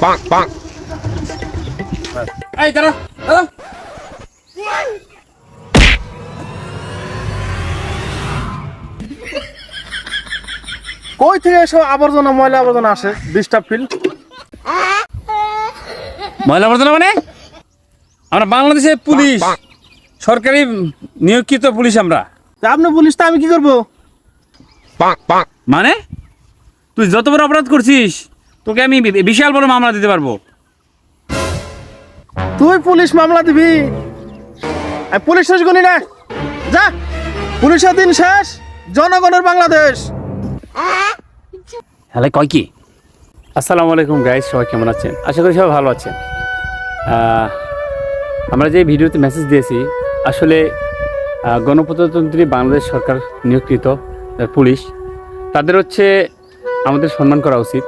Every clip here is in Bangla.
Bonk, bonk. এই দাঁড়া দাঁড়া। কই থেকে এসব আবর্জনা ময়লা আবর্জনা আসে ডিস্টার্ব ফিল? ময়লা আবর্জনা মানে আমরা বাংলাদেশের পুলিশ, সরকারি নিয়োগকৃত পুলিশ আমরা। তা আপনি পুলিশ, তা আমি কি করব? Bonk, bonk. মানে তুই যত বড় অপরাধ করছিস তোকে আমি বিশাল বড় মামলা দিতে পারবো। তুই পুলিশ মামলা দিবি? আমি পুলিশ শেষ করি না, যা। পুলিশের দিন শেষ, জনগণের বাংলাদেশ। হ্যালো, কয় কি? আসসালামু আলাইকুম গাইস, সবাই কেমন আছেন? আশা করি সবাই ভালো আছেন। আমরা যে ভিডিওতে মেসেজ দিয়েছি, আসলে গণপ্রজাতন্ত্রী বাংলাদেশ সরকার নিয়োগকৃত পুলিশ, তাদের হচ্ছে আমাদের সম্মান করা উচিত।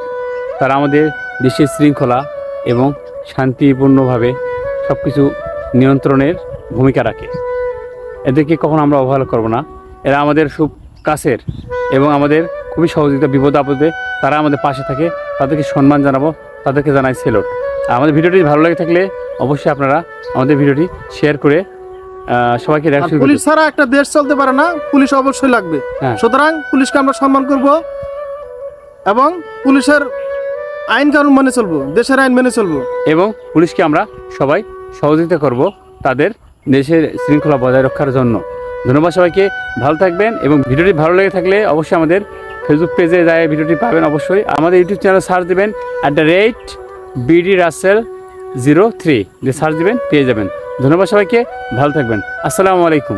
তারা আমাদের দেশের শৃঙ্খলা এবং শান্তিপূর্ণভাবে সব কিছু নিয়ন্ত্রণের ভূমিকা রাখে। এদেরকে কখনো আমরা অবহেলা করব না। এরা আমাদের খুব কাছের এবং আমাদের খুবই সহযোগিতা, বিপদ আপদে তারা আমাদের পাশে থাকে। তাদেরকে সম্মান জানাবো, তাদেরকে জানাই সেলুট। আমাদের ভিডিওটি ভালো লাগে থাকলে অবশ্যই আপনারা আমাদের ভিডিওটি শেয়ার করে সবাইকে দেখা শুরু পুলিশ করুন। ছাড়া একটা দেশ চলতে পারে না, পুলিশ অবশ্যই লাগবে। হ্যাঁ। সুতরাং পুলিশকে আমরা সম্মান করব এবং পুলিশের আইন কানুন মেনে চলবো, দেশের আইন মেনে চলবো। এবং পুলিশকে আমরা সবাই সহযোগিতা করব তাদের দেশের শৃঙ্খলা বজায় রক্ষার জন্য। ধন্যবাদ সবাইকে, ভালো থাকবেন। এবং ভিডিওটি ভালো লেগে থাকলে অবশ্যই আমাদের ফেসবুক পেজে যায় ভিডিওটি পাবেন। অবশ্যই আমাদের ইউটিউব চ্যানেল সার্চ দেবেন @BD Russell 03 দিয়ে সার্চ দেবেন, পেয়ে যাবেন। ধন্যবাদ সবাইকে, ভালো থাকবেন। আসসালামু আলাইকুম।